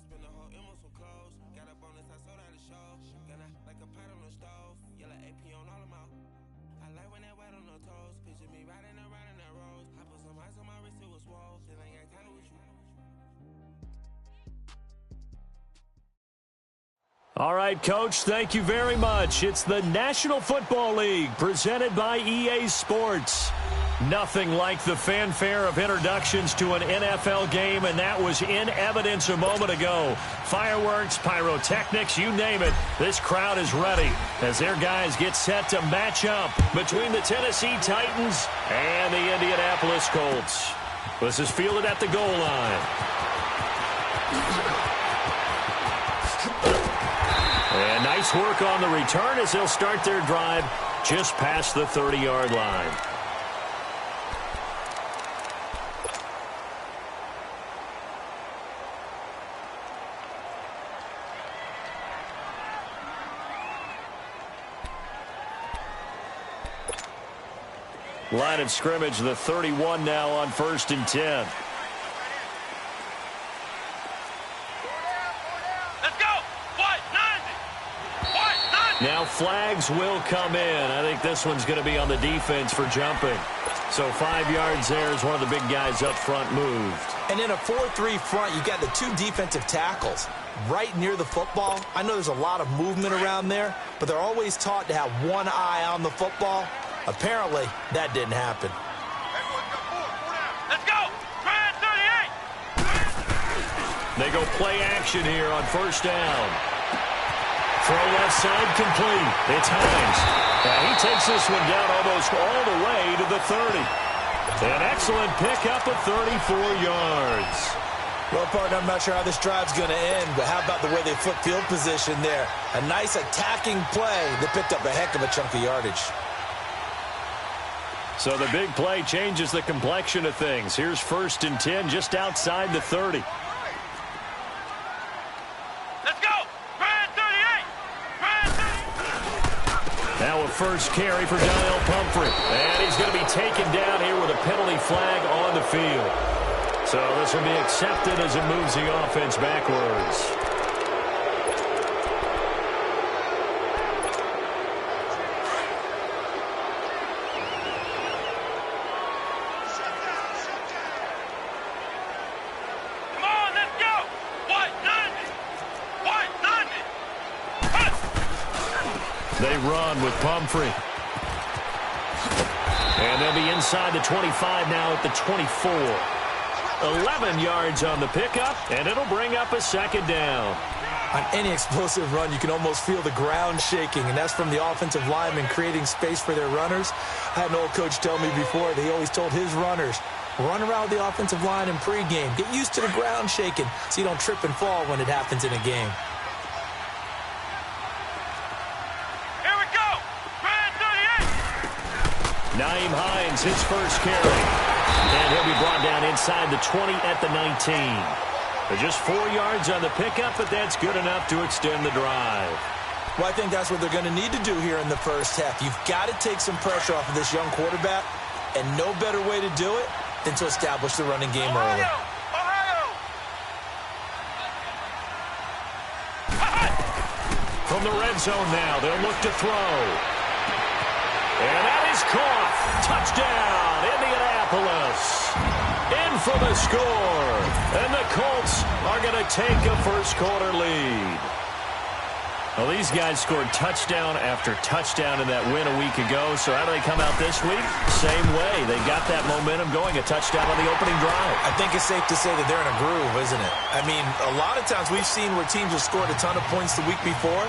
spend the whole M on some clothes. Got a bonus, I sold out the show. Gonna like a pot on the stove. Yellow AP on all of my. I like when that wet on the toes. Picture me riding around in that rose. I put some ice on my wrist, it was swole. Still ain't got time with you. All right, Coach, thank you very much. It's the National Football League presented by EA Sports. Nothing like the fanfare of introductions to an NFL game, and that was in evidence a moment ago. Fireworks, pyrotechnics, you name it. This crowd is ready as their guys get set to match up between the Tennessee Titans and the Indianapolis Colts. This is fielded at the goal line. And nice work on the return as they'll start their drive just past the 30-yard line. Line of scrimmage, the 31 now on 1st and 10. Now flags will come in. I think this one's going to be on the defense for jumping. So 5 yards there as one of the big guys up front moved. And in a 4-3 front, you got the 2 defensive tackles right near the football. I know there's a lot of movement around there, but they're always taught to have one eye on the football. Apparently, that didn't happen. Let's go! Try 38! They go play action here on 1st down. Throw left side complete. It's Hines. He takes this one down almost all the way to the 30. An excellent pickup of 34 yards. Well, partner, I'm not sure how this drive's going to end, but how about the way they flip field position there? A nice attacking play that picked up a heck of a chunk of yardage. So the big play changes the complexion of things. Here's 1st and 10 just outside the 30. Now a first carry for Donnell Pumphrey. And he's going to be taken down here with a penalty flag on the field. So this will be accepted as it moves the offense backwards. Come on, let's go! White 90! They run with Pumphrey. And they'll be inside the 25 now at the 24. 11 yards on the pickup, and it'll bring up a 2nd down. On any explosive run, you can almost feel the ground shaking, and that's from the offensive linemen creating space for their runners. I had an old coach tell me before that he always told his runners, run around the offensive line in pregame. Get used to the ground shaking so you don't trip and fall when it happens in a game. Nyheim Hines, his first carry. And he'll be brought down inside the 20 at the 19. Just 4 yards on the pickup, but that's good enough to extend the drive. Well, I think that's what they're going to need to do here in the first half. You've got to take some pressure off of this young quarterback, and no better way to do it than to establish the running game early. From the red zone now, they'll look to throw. And that is caught. Touchdown, Indianapolis. In for the score. And the Colts are going to take a first-quarter lead. Well, these guys scored touchdown after touchdown in that win a week ago. So how do they come out this week? Same way. They got that momentum going, a touchdown on the opening drive. I think it's safe to say that they're in a groove, isn't it? I mean, a lot of times we've seen where teams have scored a ton of points the week before.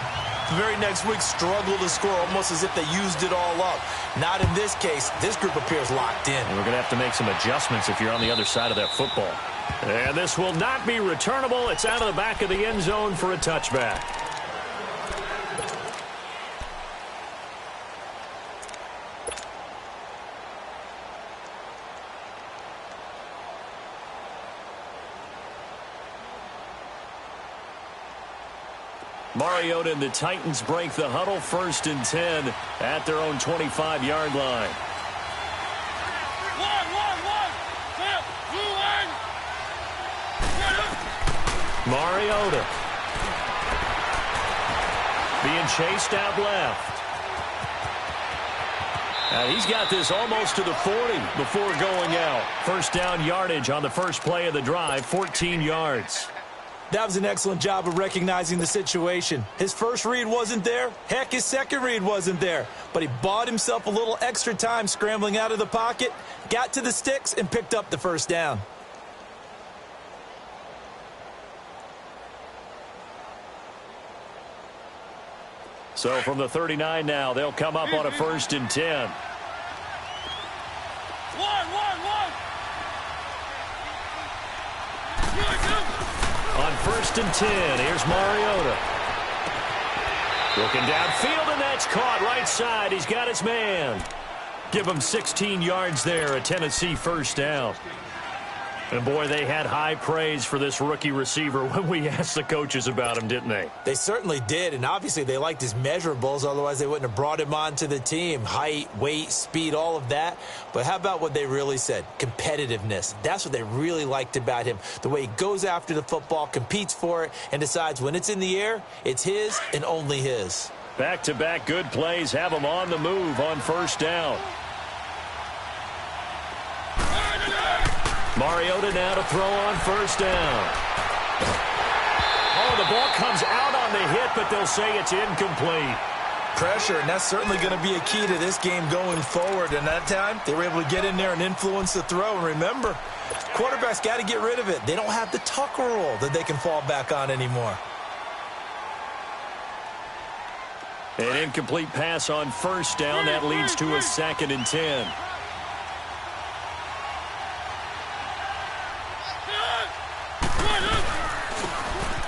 The very next week struggle to score almost as if they used it all up. Not in this case. This group appears locked in. And we're going to have to make some adjustments if you're on the other side of that football. And this will not be returnable. It's out of the back of the end zone for a touchback. Mariota and the Titans break the huddle, 1st and 10 at their own 25-yard line. Mariota. Being chased out left. He's got this almost to the 40 before going out. First down yardage on the first play of the drive, 14 yards. That was an excellent job of recognizing the situation. His first read wasn't there. Heck, his second read wasn't there. But he bought himself a little extra time scrambling out of the pocket, got to the sticks, and picked up the first down. So from the 39 now, they'll come up on a 1st and 10. On 1st and 10, here's Mariota. Looking downfield, and that's caught right side. He's got his man. Give him 16 yards there, a Tennessee first down. And, boy, they had high praise for this rookie receiver when we asked the coaches about him, didn't they? They certainly did, and obviously they liked his measurables. Otherwise, they wouldn't have brought him onto the team. Height, weight, speed, all of that. But how about what they really said? Competitiveness. That's what they really liked about him. The way he goes after the football, competes for it, and decides when it's in the air, it's his and only his. Back-to-back good plays have him on the move on 1st down. Mariota now to throw on 1st down. Oh, the ball comes out on the hit, but they'll say it's incomplete. Pressure, and that's certainly going to be a key to this game going forward. And that time, they were able to get in there and influence the throw. And remember, quarterbacks got to get rid of it. They don't have the Tucker rule that they can fall back on anymore. An incomplete pass on 1st down. That leads to a 2nd and 10.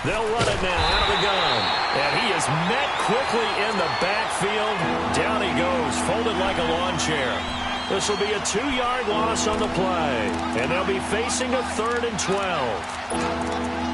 They'll run it now out of the gun. And he is met quickly in the backfield. Down he goes, folded like a lawn chair. This will be a 2-yard loss on the play. And they'll be facing a 3rd and 12.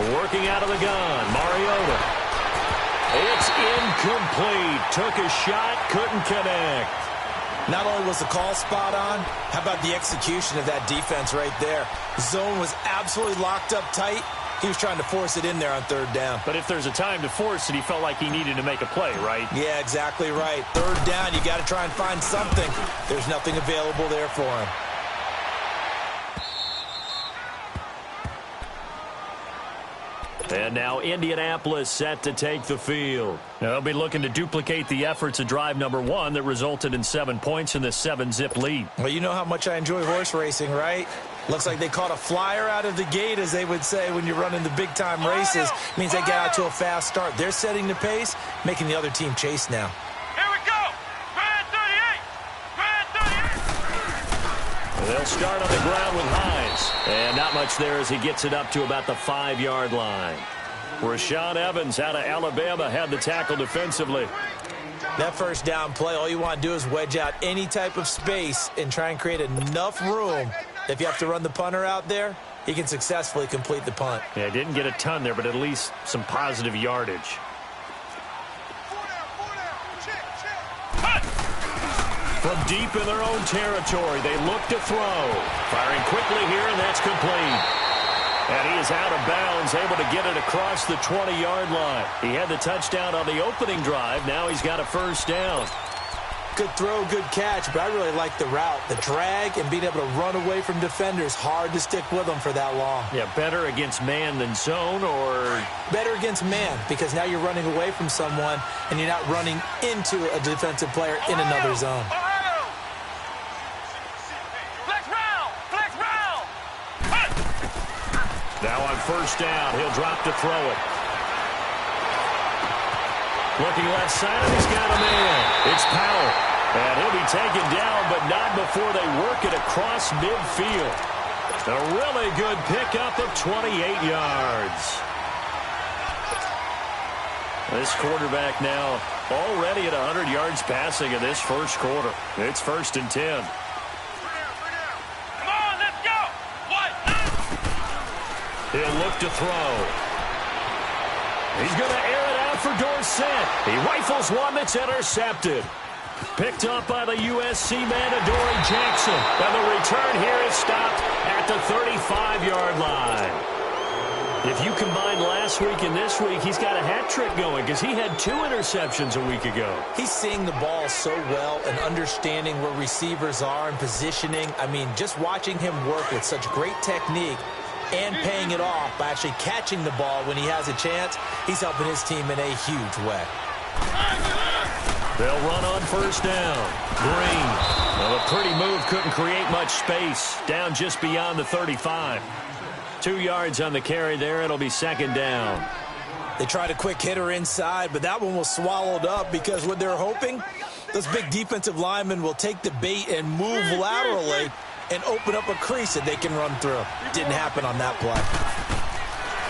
Working out of the gun, Mariota. It's incomplete. Took a shot, couldn't connect. Not only was the call spot on, how about the execution of that defense right there? Zone was absolutely locked up tight. He was trying to force it in there on 3rd down. But if there's a time to force it, he felt like he needed to make a play, right? Yeah, exactly right. 3rd down, you got to try and find something. There's nothing available there for him. And now Indianapolis set to take the field. Now they'll be looking to duplicate the efforts of drive number 1 that resulted in 7 points in the 7-zip lead. Well, you know how much I enjoy horse racing, right? Looks like they caught a flyer out of the gate, as they would say when you're running the big-time races. Means they get out to a fast start. They're setting the pace, making the other team chase now. Here we go. Grand 38. Grand 38. They'll start on the ground with Hines. And not much there as he gets it up to about the 5-yard line. Rashaan Evans out of Alabama had the tackle defensively. That 1st down play, all you want to do is wedge out any type of space and try and create enough room. If you have to run the punter out there, he can successfully complete the punt. Yeah, didn't get a ton there, but at least some positive yardage. From deep in their own territory, they look to throw. Firing quickly here, and that's complete. And he is out of bounds, able to get it across the 20-yard line. He had the touchdown on the opening drive. Now he's got a 1st down. Good throw, good catch, but I really like the route. The drag and being able to run away from defenders. Hard to stick with them for that long. Yeah, better against man than zone, or? Better against man, because now you're running away from someone and you're not running into a defensive player in another zone. Now on 1st down, he'll drop to throw it. Looking left side, he's got a man. It's Powell. And he'll be taken down, but not before they work it across midfield. A really good pickup of 28 yards. This quarterback now already at 100 yards passing in this first quarter. It's 1st and 10. Come on, let's go. He'll look to throw. He's going to air it out for Dorsett. He rifles one that's intercepted. Picked up by the USC man, Adoree Jackson. And the return here is stopped at the 35-yard line. If you combine last week and this week, he's got a hat trick going because he had 2 interceptions a week ago. He's seeing the ball so well and understanding where receivers are and positioning. I mean, just watching him work with such great technique and paying it off by actually catching the ball when he has a chance, he's helping his team in a huge way. They'll run on 1st down. Green. Well, a pretty move couldn't create much space. Down just beyond the 35. 2 yards on the carry there. It'll be 2nd down. They tried a quick hitter inside, but that one was swallowed up because what they're hoping, those big defensive linemen will take the bait and move laterally and open up a crease that they can run through. Didn't happen on that play.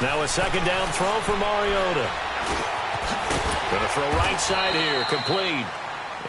Now a 2nd down throw for Mariota. Going to throw right side here, complete.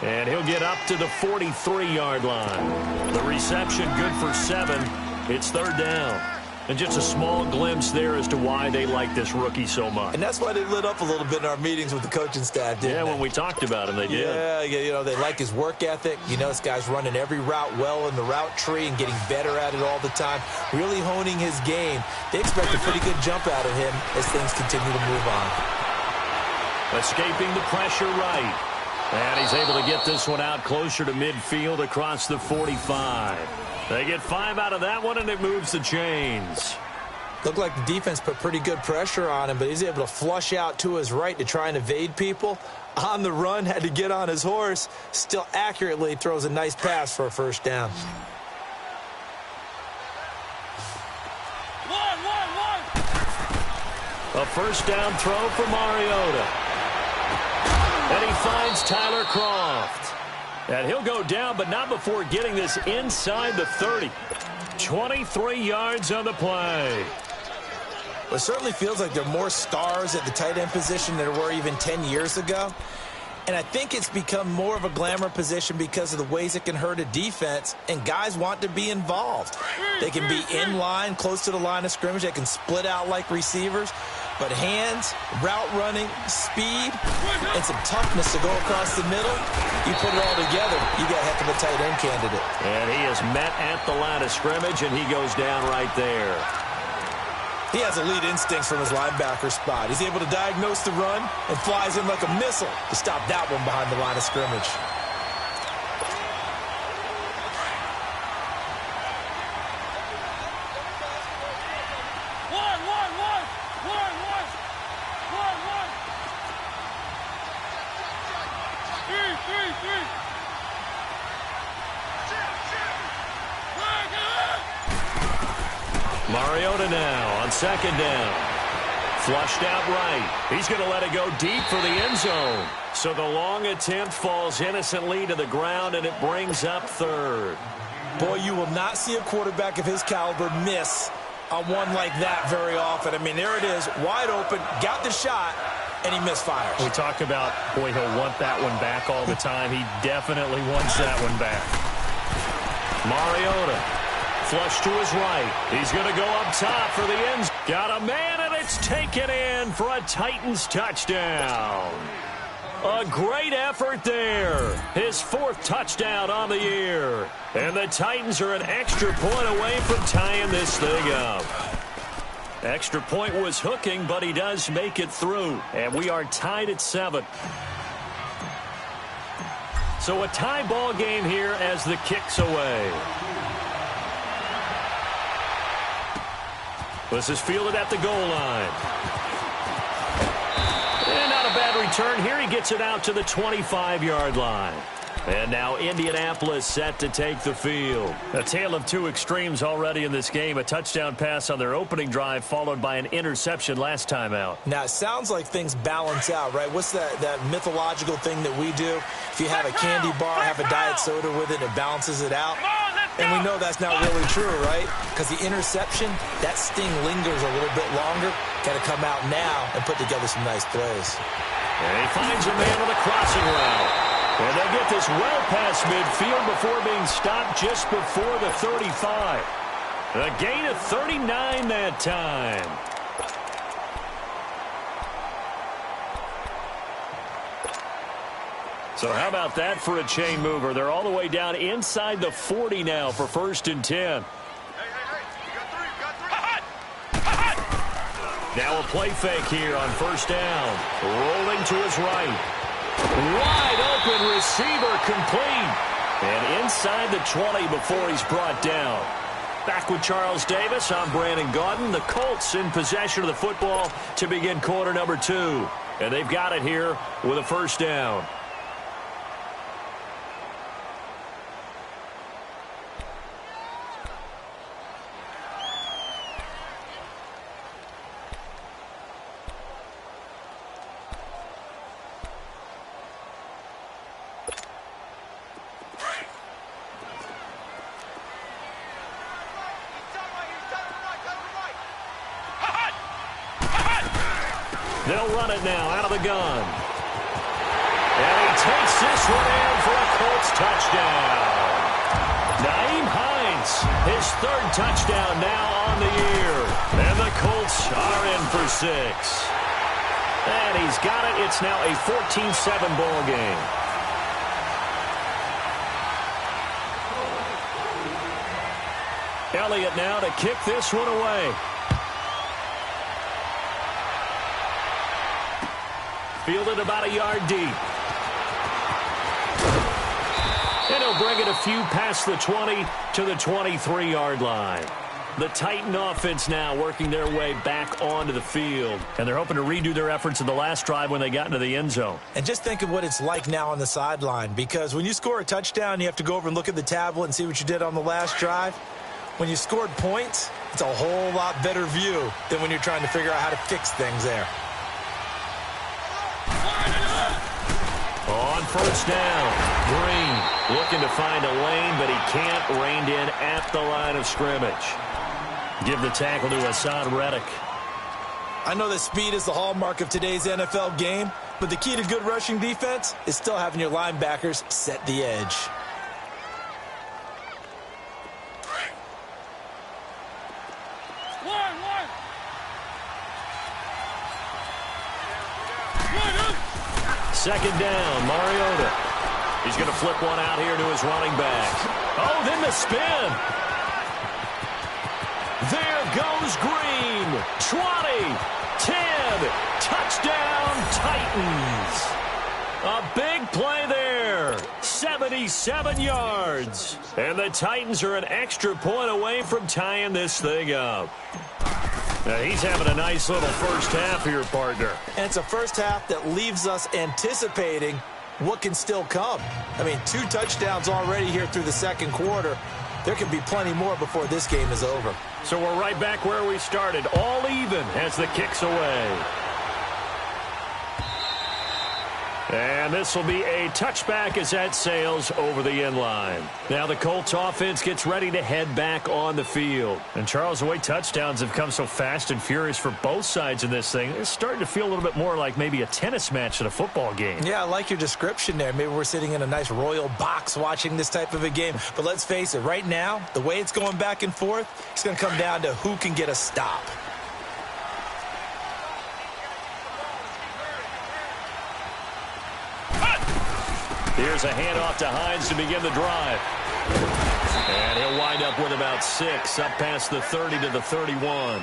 And he'll get up to the 43-yard line. The reception good for 7. It's 3rd down. And just a small glimpse there as to why they like this rookie so much. And that's why they lit up a little bit in our meetings with the coaching staff, didn't they? Yeah, when we talked about him, they did. Yeah, you know, they like his work ethic. You know, this guy's running every route well in the route tree and getting better at it all the time, really honing his game. They expect a pretty good jump out of him as things continue to move on. Escaping the pressure right. And he's able to get this one out closer to midfield across the 45. They get 5 out of that one, and it moves the chains. Looked like the defense put pretty good pressure on him, but he's able to flush out to his right to try and evade people. On the run, had to get on his horse. Still accurately throws a nice pass for a 1st down. A 1st down throw for Mariota. And he finds Tyler Kroft. And he'll go down, but not before getting this inside the 30. 23 yards on the play. Well, it certainly feels like there are more stars at the tight end position than there were even 10 years ago. And I think it's become more of a glamour position because of the ways it can hurt a defense, and guys want to be involved. They can be in line, close to the line of scrimmage. They can split out like receivers. But hands, route running, speed, and some toughness to go across the middle, you put it all together, you got a heck of a tight end candidate. And he is met at the line of scrimmage, and he goes down right there. He has elite instincts from his linebacker spot. He's able to diagnose the run and flies in like a missile to stop that one behind the line of scrimmage. Mariota now on 2nd down. Flushed out right. He's going to let it go deep for the end zone. So the long attempt falls innocently to the ground, and it brings up 3rd. Boy, you will not see a quarterback of his caliber miss on one like that very often. I mean, there it is, wide open, got the shot, and he misfires. We talk about, boy, he'll want that one back all the time. He definitely wants that one back. Mariota, flush to his right. He's going to go up top for the end. Got a man, and it's taken in for a Titans touchdown. A great effort there. His 4th touchdown on the year. And the Titans are an extra point away from tying this thing up. Extra point was hooking, but he does make it through. And we are tied at 7. So a tie ball game here as the kick's away. This is fielded at the goal line. And not a bad return here. He gets it out to the 25-yard line. And now Indianapolis set to take the field. A tale of 2 extremes already in this game. A touchdown pass on their opening drive followed by an interception last time out. Now, it sounds like things balance out, right? What's that mythological thing that we do? If you have a candy bar, have a diet soda with it, it balances it out. And we know that's not really true, right? Because the interception, that sting lingers a little bit longer. got to come out now and put together some nice plays. And he finds a man on the crossing route. And they get this well past midfield before being stopped just before the 35. A gain of 39 that time. So how about that for a chain mover? They're all the way down inside the 40 now for 1st and 10. Hey, you got three. Now a play fake here on 1st down. Rolling to his right. Wide open receiver complete. And inside the 20 before he's brought down. Back with Charles Davis, I'm Brandon Gaudin. The Colts in possession of the football to begin quarter number 2. And they've got it here with a 1st down. They'll run it now out of the gun. And he takes this one in for a Colts touchdown. Nyheim Hines, his 3rd touchdown now on the year. And the Colts are in for 6. And he's got it. It's now a 14-7 ball game. Elliott now to kick this one away. Fielded about a yard deep. And he'll bring it a few past the 20 to the 23-yard line. The Titan offense now working their way back onto the field. And they're hoping to redo their efforts in the last drive when they got into the end zone. And just think of what it's like now on the sideline. Because when you score a touchdown, you have to go over and look at the tablet and see what you did on the last drive. When you scored points, it's a whole lot better view than when you're trying to figure out how to fix things there. On 1st down, Green looking to find a lane, but he can't. Reined in at the line of scrimmage. Give the tackle to Hassan Reddick. I know that speed is the hallmark of today's NFL game, but the key to good rushing defense is still having your linebackers set the edge. Second down, Mariota. He's going to flip one out here to his running back. Oh, then the spin. There goes Green. 20, 10, touchdown Titans. A big play there. 77 yards. And the Titans are an extra point away from tying this thing up. Now, he's having a nice little first half here, partner. And it's a first half that leaves us anticipating what can still come. I mean, 2 touchdowns already here through the second quarter. There could be plenty more before this game is over. So we're right back where we started, all even as the kick's away. And this will be a touchback as that sails over the end line. Now the Colts offense gets ready to head back on the field. And Charles, the way touchdowns have come so fast and furious for both sides in this thing, it's starting to feel a little bit more like maybe a tennis match than a football game. Yeah, I like your description there. Maybe we're sitting in a nice royal box watching this type of a game. But let's face it, right now, the way it's going back and forth, it's going to come down to who can get a stop. Here's a handoff to Hines to begin the drive. And he'll wind up with about 6, up past the 30 to the 31.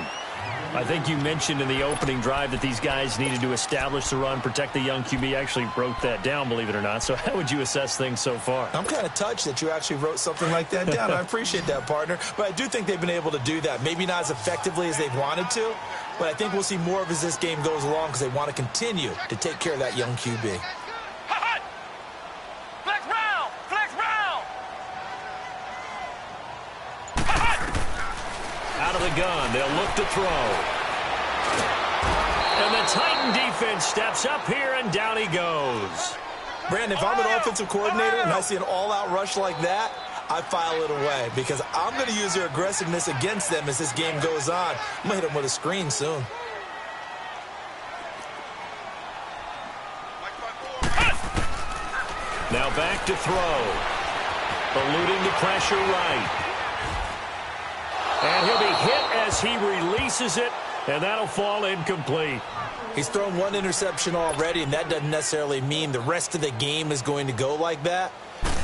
I think you mentioned in the opening drive that these guys needed to establish the run, protect the young QB. Actually wrote that down, believe it or not. So how would you assess things so far? I'm kind of touched that you actually wrote something like that down. I appreciate that, partner. But I do think they've been able to do that. Maybe not as effectively as they've wanted to, but I think we'll see more of as this game goes along because they want to continue to take care of that young QB. Out of the gun, they'll look to throw. And the Titan defense steps up here, and down he goes. Brandon, if I'm an offensive coordinator and I see an all-out rush like that, I file it away because I'm going to use their aggressiveness against them as this game goes on. I'm going to hit them with a screen soon. Now back to throw. Eluding the pressure right. And he'll be hit as he releases it, and that'll fall incomplete. He's thrown one interception already, and that doesn't necessarily mean the rest of the game is going to go like that.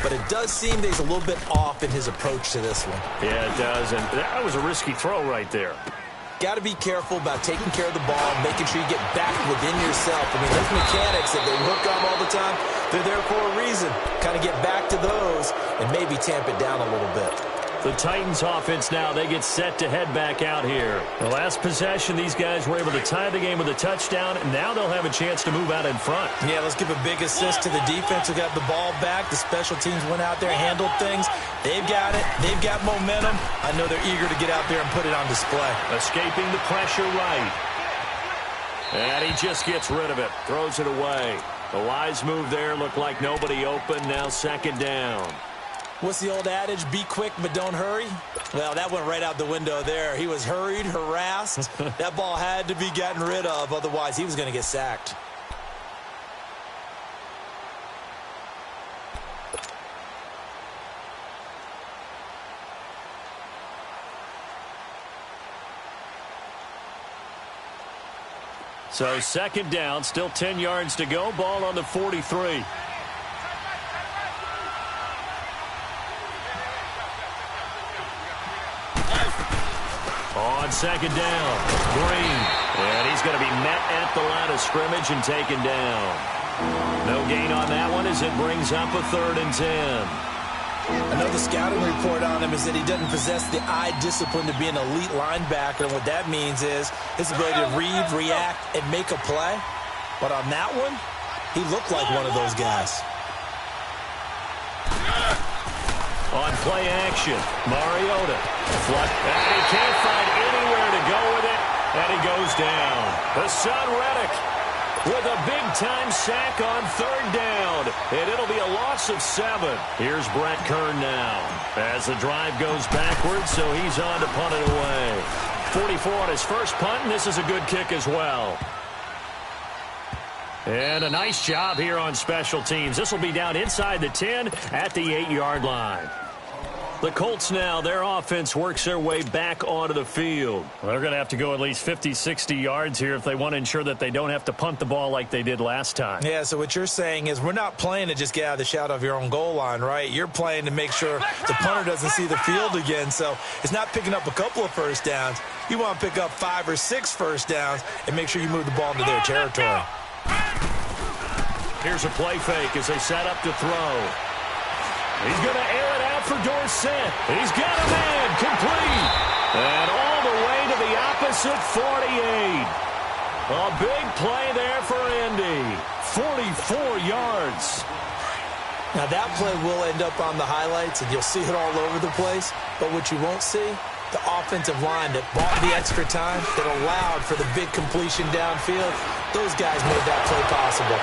But it does seem that he's a little bit off in his approach to this one. Yeah, it does, and that was a risky throw right there. Got to be careful about taking care of the ball, making sure you get back within yourself. I mean, those mechanics that they hook up all the time, they're there for a reason. Kind of get back to those and maybe tamp it down a little bit. The Titans offense now, they get set to head back out here. The last possession, these guys were able to tie the game with a touchdown, and now they'll have a chance to move out in front. Yeah, let's give a big assist to the defense who got the ball back. The special teams went out there, handled things. They've got it. They've got momentum. I know they're eager to get out there and put it on display. Escaping the pressure right. And he just gets rid of it, throws it away. The wise move there, looked like nobody open, now second down. What's the old adage? Be quick, but don't hurry? Well, that went right out the window there. He was hurried, harassed. That ball had to be gotten rid of, otherwise he was going to get sacked. So second down, still 10 yards to go. Ball on the 43. On second down, Green. And he's going to be met at the line of scrimmage and taken down. No gain on that one as it brings up a 3rd and 10. I know the scouting report on him is that he doesn't possess the eye discipline to be an elite linebacker, and what that means is his ability to read, react, and make a play. But on that one, he looked like one of those guys. On play action, Mariota. And he can't find anywhere to go with it, and he goes down. Hassan Reddick with a big-time sack on 3rd down, and it'll be a loss of 7. Here's Brett Kern now as the drive goes backwards, so he's on to punt it away. 44 on his first punt, and this is a good kick as well. And a nice job here on special teams. This will be down inside the 10 at the 8-yard line. The Colts now, their offense works their way back onto the field. Well, they're going to have to go at least 50, 60 yards here if they want to ensure that they don't have to punt the ball like they did last time. Yeah, so what you're saying is we're not playing to just get out of the shadow of your own goal line, right? You're playing to make sure the punter doesn't see the field again. So it's not picking up a couple of first downs. You want to pick up 5 or 6 first downs and make sure you move the ball into their territory. Here's a play fake as they set up to throw. He's going to air it out for Dorsett. He's got a man complete. And all the way to the opposite 48. A big play there for Indy. 44 yards. Now that play will end up on the highlights, and you'll see it all over the place. But what you won't see, the offensive line that bought the extra time, that allowed for the big completion downfield, those guys made that play possible.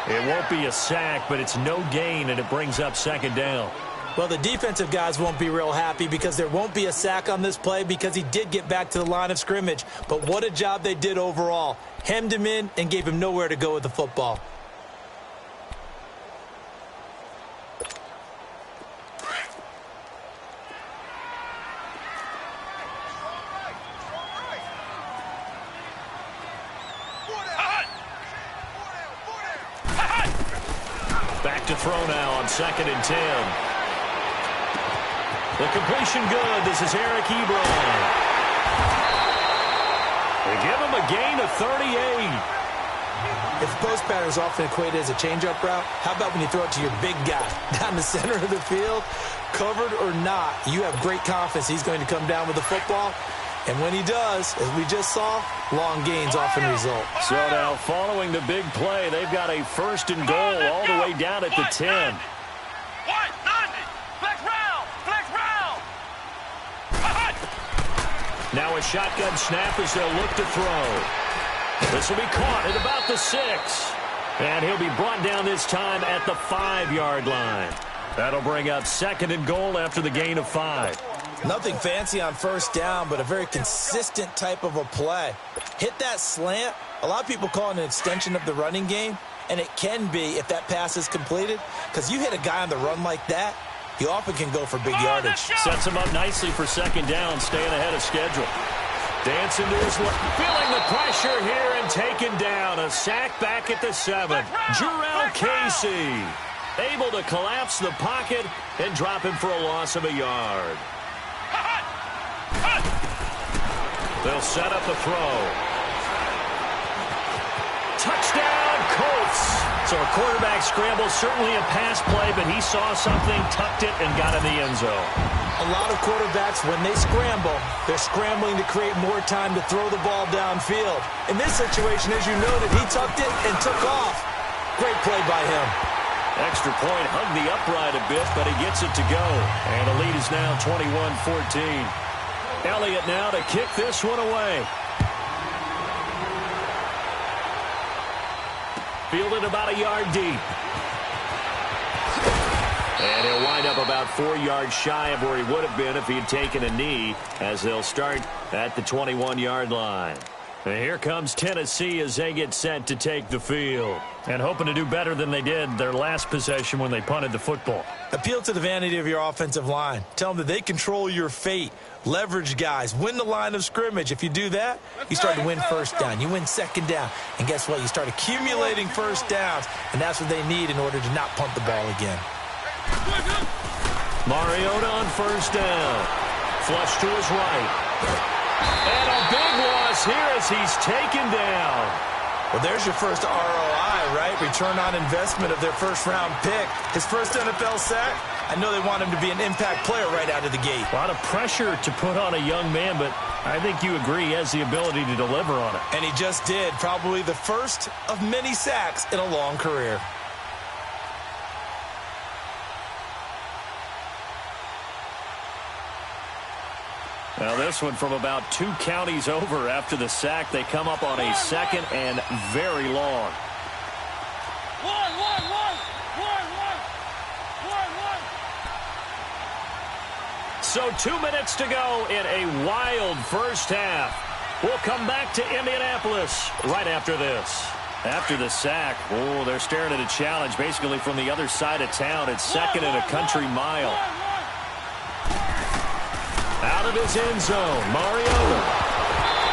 It won't be a sack, but it's no gain, and it brings up second down. Well, the defensive guys won't be real happy because there won't be a sack on this play because he did get back to the line of scrimmage. But what a job they did overall. Hemmed him in and gave him nowhere to go with the football. Back to throw now on 2nd and 10. The completion good. This is Eric Ebron. They give him a gain of 38. If the post pattern is often equated as a change-up route, how about when you throw it to your big guy down the center of the field? Covered or not, you have great confidence he's going to come down with the football. And when he does, as we just saw, long gains often result. So now, following the big play, they've got a 1st and goal all the way down at the 10. Now a shotgun snap as they'll look to throw. This will be caught at about the 6. And he'll be brought down this time at the 5-yard line. That'll bring up 2nd and goal after the gain of 5. Nothing fancy on 1st down, but a very consistent type of a play. Hit that slant. A lot of people call it an extension of the running game. And it can be if that pass is completed, because you hit a guy on the run like that, he often can go for big yardage. Sets him up nicely for second down, staying ahead of schedule. Dancing to his left, feeling the pressure here and taken down. A sack back at the 7. Jarrell Casey able to collapse the pocket and drop him for a loss of a yard. They'll set up a throw. Touchdown, Colts. So a quarterback scramble, certainly a pass play, but he saw something, tucked it, and got in the end zone. A lot of quarterbacks, when they scramble, they're scrambling to create more time to throw the ball downfield. In this situation, as you noted, he tucked it and took off. Great play by him. Extra point, hugged the upright a bit, but he gets it to go. And the lead is now 21-14. Elliott now to kick this one away. Fielded about a yard deep. And he'll wind up about 4 yards shy of where he would have been if he had taken a knee, as they'll start at the 21-yard line. And here comes Tennessee as they get set to take the field. And hoping to do better than they did their last possession when they punted the football. Appeal to the vanity of your offensive line. Tell them that they control your fate. Leverage guys. Win the line of scrimmage. If you do that, you start to win first down. You win second down. And guess what? You start accumulating first downs. And that's what they need in order to not punt the ball again. Mariota on first down. Flush to his right. And a big loss here as he's taken down. Well, there's your first ROI, right? Return on investment of their first-round pick. His first NFL sack. I know they want him to be an impact player right out of the gate. A lot of pressure to put on a young man, but I think you agree he has the ability to deliver on it. And he just did. Probably the first of many sacks in a long career. Now this one from about 2 counties over after the sack. They come up on a second and very long. So 2 minutes to go in a wild first half. We'll come back to Indianapolis right after this. After the sack, oh, they're staring at a challenge basically from the other side of town. It's second and a country mile. Out of his end zone, Mariota.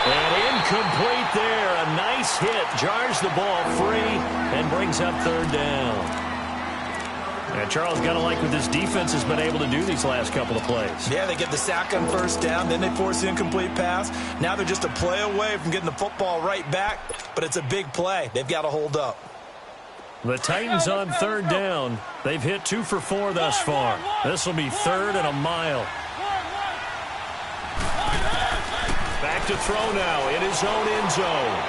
And incomplete there. A nice hit. Jars the ball free and brings up third down. And Charles, got to like what this defense has been able to do these last couple of plays. Yeah, they get the sack on first down, then they force the incomplete pass. Now they're just a play away from getting the football right back, but it's a big play. They've got to hold up. The Titans on third down. They've hit 2 for 4 thus far. This will be third and a mile. Back to throw now in his own end zone.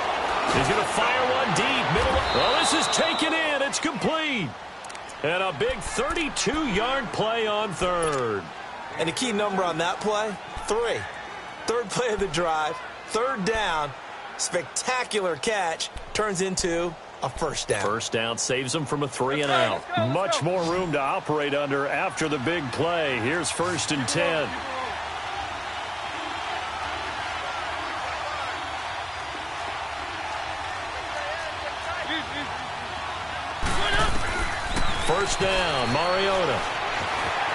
He's going to fire one deep. Middle. Well, this is taken in. It's complete. And a big 32-yard play on third. And the key number on that play, 3. Third play of the drive, third down, spectacular catch, turns into a first down. First down saves them from a 3 and out. Much more room to operate under after the big play. Here's 1st and 10. First down, Mariota.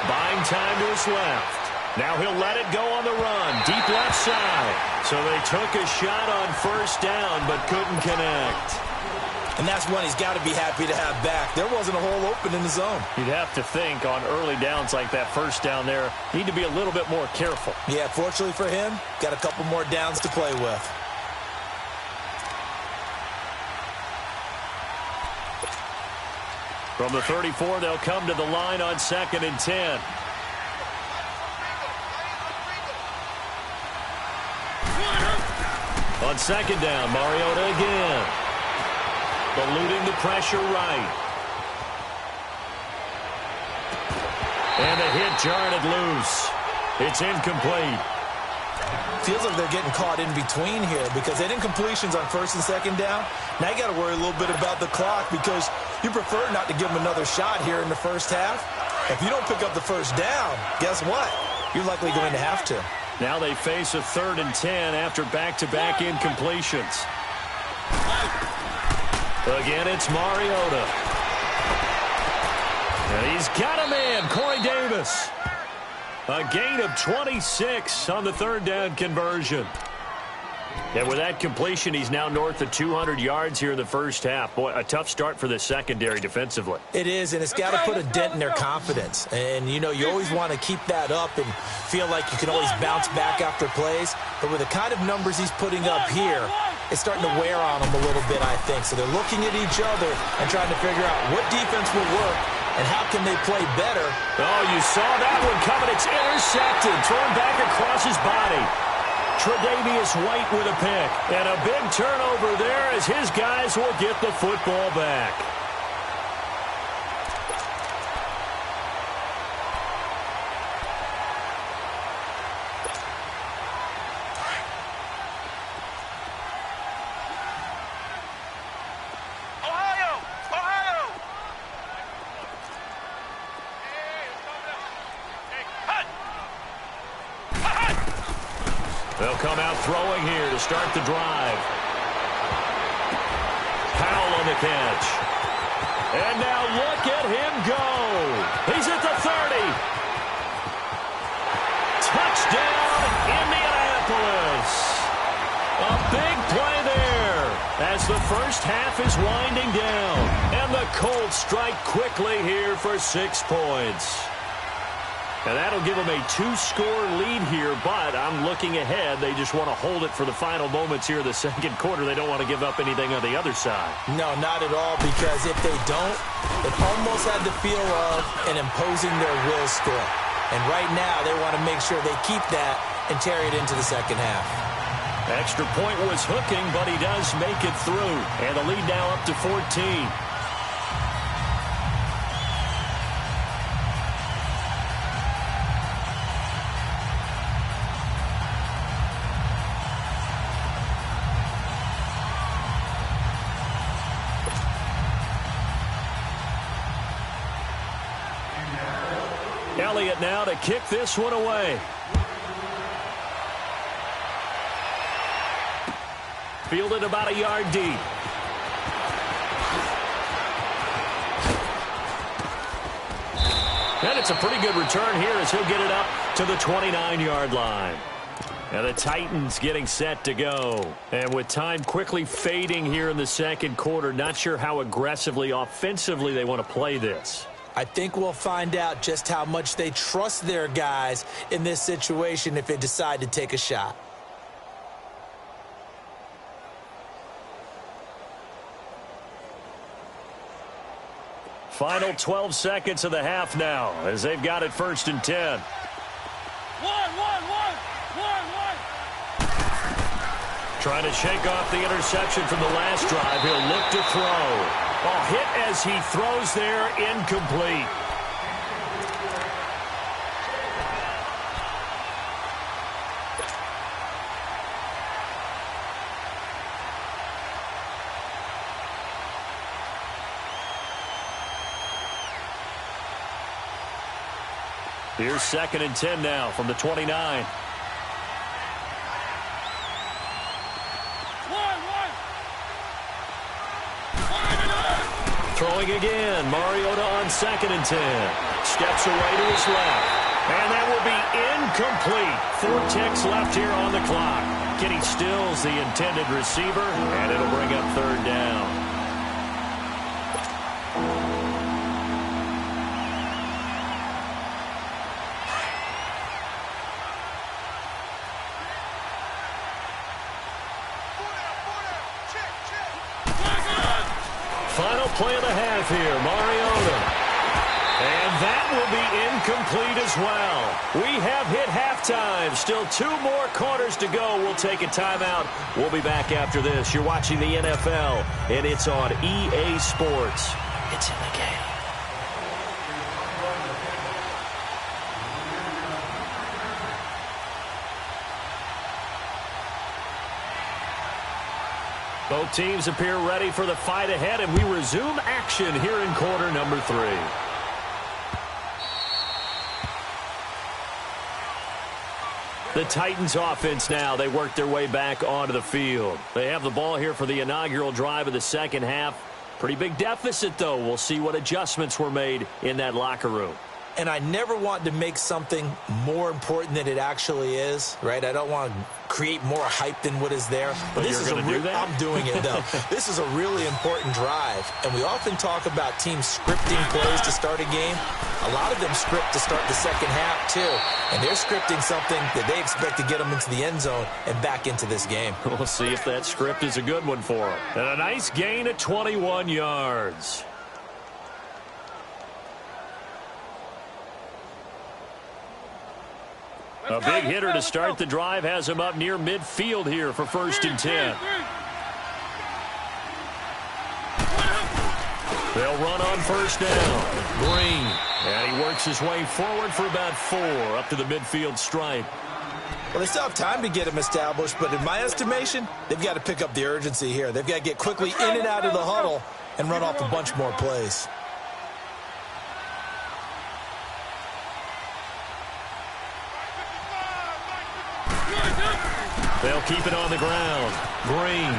Buying time to his left. Now he'll let it go on the run. Deep left side. So they took a shot on first down, but couldn't connect. And that's one he's got to be happy to have back. There wasn't a hole open in the zone. You'd have to think on early downs like that first down there, need to be a little bit more careful. Yeah, fortunately for him, got a couple more downs to play with. From the 34, they'll come to the line on 2nd and 10. On 2nd down, Mariota again. Eluding the pressure right. And a hit jarred it loose. It's incomplete. Feels like they're getting caught in between here because they didn't completions on 1st and 2nd down. Now you got to worry a little bit about the clock because you prefer not to give them another shot here in the first half. If you don't pick up the first down, guess what? You're likely going to have to. Now they face a 3rd and 10 after back-to-back incompletions. Again, it's Mariota. And he's got a man, Corey Davis. A gain of 26 on the third down conversion. And with that completion, he's now north of 200 yards here in the first half. Boy, a tough start for the secondary defensively. It is, and it's got to put a dent in their confidence. And, you know, you always want to keep that up and feel like you can always bounce back after plays. But with the kind of numbers he's putting up here, it's starting to wear on them a little bit, I think. So they're looking at each other and trying to figure out what defense will work and how can they play better. Oh, you saw that one coming. It's intercepted, thrown back across his body. Tre'Davious White with a pick. And a big turnover there as his guys will get the football back. They'll come out throwing here to start the drive. Powell on the catch. And now look at him go. He's at the 30. Touchdown, Indianapolis. A big play there as the first half is winding down. And the Colts strike quickly here for 6 points. And that'll give them a 2-score lead here, but I'm looking ahead. They just want to hold it for the final moments here in the second quarter. They don't want to give up anything on the other side. No, not at all, because if they don't, it almost had the feel of an imposing their will score. And right now, they want to make sure they keep that and carry it into the second half. Extra point was hooking, but he does make it through. And the lead now up to 14. Elliott now to kick this one away. Fielded about a yard deep. And it's a pretty good return here as he'll get it up to the 29-yard line. Now the Titans getting set to go. And with time quickly fading here in the second quarter, not sure how aggressively, offensively they want to play this. I think we'll find out just how much they trust their guys in this situation if they decide to take a shot. Final 12 seconds of the half now as they've got it 1st and 10. Trying to shake off the interception from the last drive. He'll look to throw. Ball hit as he throws there, incomplete. Here's 2nd and 10 now from the 29. Throwing again. Mariota on 2nd and 10. Steps away to his left. And that will be incomplete. 4 ticks left here on the clock. Kenny Stills the intended receiver, and it'll bring up 3rd down. Final play of the half here, Mariota. And that will be incomplete as well. We have hit halftime. Still 2 more quarters to go. We'll take a timeout. We'll be back after this. You're watching the NFL, and it's on EA Sports. It's in the game. Both teams appear ready for the fight ahead, and we resume action here in quarter number 3. The Titans offense now, they work their way back onto the field. They have the ball here for the inaugural drive of the second half. Pretty big deficit, though. We'll see what adjustments were made in that locker room. And I never want to make something more important than it actually is, right? I don't want to create more hype than what is there. But this is I'm doing it, though. This is a really important drive. And we often talk about teams scripting plays to start a game. A lot of them script to start the second half, too. And they're scripting something that they expect to get them into the end zone and back into this game. We'll see if that script is a good one for them. And a nice gain of 21 yards. A big hitter to start the drive has him up near midfield here for 1st and 10. They'll run on 1st down. Green. And he works his way forward for about 4 up to the midfield stripe. Well, they still have time to get him established, but in my estimation, they've got to pick up the urgency here. They've got to get quickly in and out of the huddle and run off a bunch more plays. They'll keep it on the ground. Green.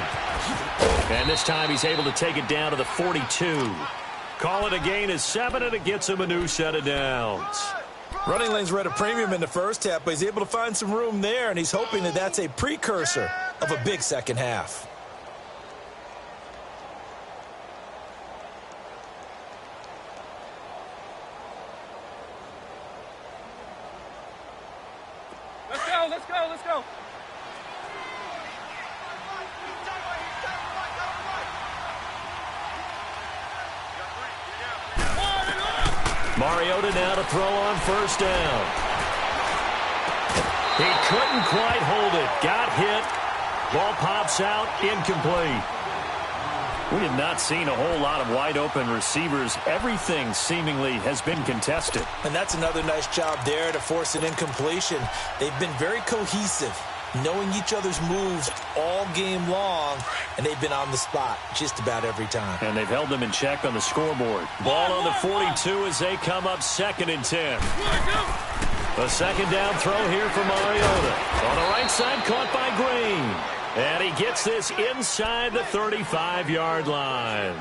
And this time he's able to take it down to the 42. Call it a gain of 7, and it gets him a new set of downs. Running lanes were at a premium in the first half, but he's able to find some room there, and he's hoping that that's a precursor of a big second half. Let's go, let's go, let's go. Mariota now to throw on 1st down. He couldn't quite hold it. Got hit. Ball pops out. Incomplete. We have not seen a whole lot of wide open receivers. Everything seemingly has been contested. And that's another nice job there to force an incompletion. They've been very cohesive, knowing each other's moves all game long, and they've been on the spot just about every time. And they've held them in check on the scoreboard. Ball on the 42 as they come up 2nd and 10. A 2nd down throw here for Mariota. On the right side, caught by Green. And he gets this inside the 35-yard line.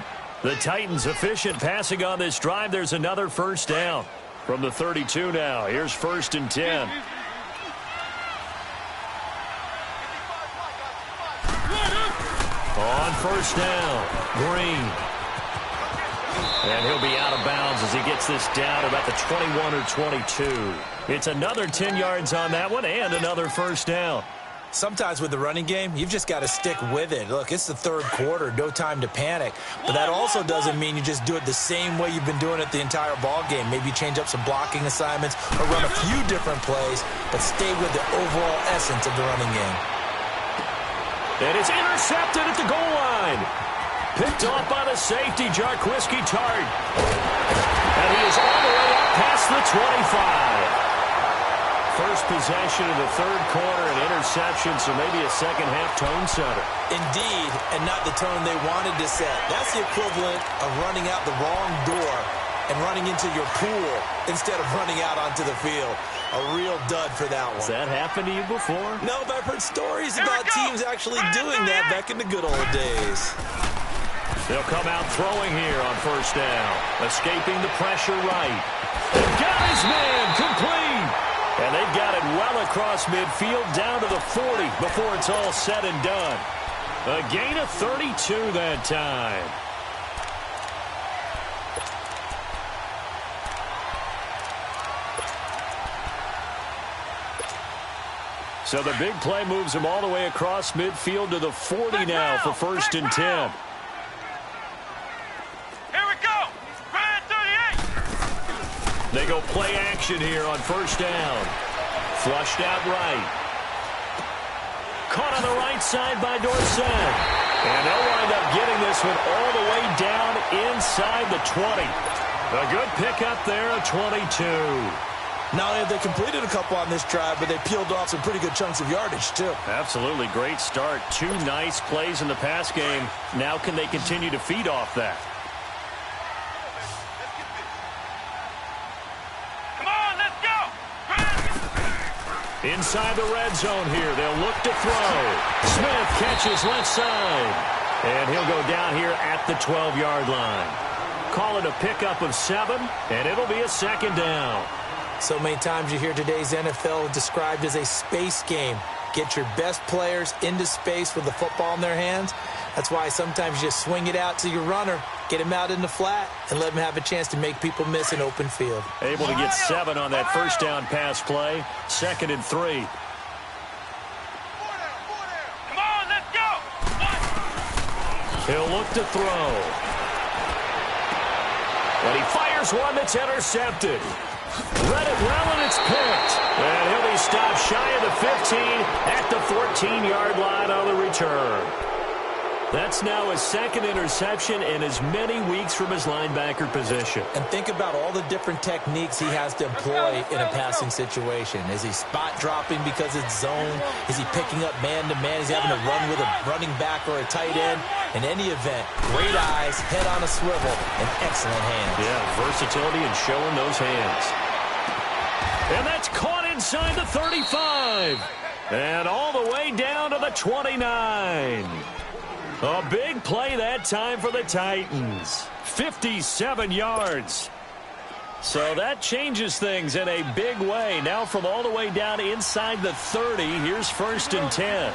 The Titans efficient passing on this drive. There's another 1st down from the 32 now. Here's 1st and 10. On 1st down, Green. And he'll be out of bounds as he gets this down about the 21 or 22. It's another 10 yards on that one and another 1st down. Sometimes with the running game, you've just got to stick with it. Look, it's the 3rd quarter, no time to panic. But that also doesn't mean you just do it the same way you've been doing it the entire ball game. Maybe change up some blocking assignments or run a few different plays, but stay with the overall essence of the running game. And it's intercepted at the goal line. Picked off by the safety, Jarquiski Tart. And he is all the way up past the 25. First possession of the 3rd quarter, an interception, so maybe a second-half tone setter. Indeed, and not the tone they wanted to set. That's the equivalent of running out the wrong door and running into your pool instead of running out onto the field. A real dud for that one. Has that happened to you before? No, but I've heard stories about teams actually doing that back in the good old days. They'll come out throwing here on 1st down. Escaping the pressure right. And got his man complete. And they've got it well across midfield down to the 40 before it's all said and done. A gain of 32 that time. So the big play moves them all the way across midfield to the 40 now for 1st and 10. Here we go. Red 38. They go play action here on 1st down. Flushed out right. Caught on the right side by Dorsett. And they'll wind up getting this one all the way down inside the 20. A good pickup there, a 22. Not only have they completed a couple on this drive, but they peeled off some pretty good chunks of yardage, too. Absolutely great start. 2 nice plays in the pass game. Now can they continue to feed off that? Come on, let's go. Inside the red zone here. They'll look to throw. Smith catches left side. And he'll go down here at the 12-yard line. Call it a pickup of 7, and it'll be a second down. So many times you hear today's NFL described as a space game. Get your best players into space with the football in their hands. That's why sometimes you just swing it out to your runner, get him out in the flat, and let him have a chance to make people miss an open field. Able to get 7 on that first down pass play. 2nd and 3. Come on, let's go. He'll look to throw. And he fires one that's intercepted. Read it well, and it's picked. And he'll be stopped shy of the 15 at the 14-yard line on the return. That's now his 2nd interception in as many weeks from his linebacker position. And think about all the different techniques he has to employ in a passing situation. Is he spot dropping because it's zone? Is he picking up man-to-man? Is he having to run with a running back or a tight end? In any event, great eyes, head on a swivel, and excellent hands. Yeah, versatility and showing those hands. And that's caught inside the 35. And all the way down to the 29. A big play that time for the Titans. 57 yards. So that changes things in a big way. Now from all the way down inside the 30, here's 1st and 10.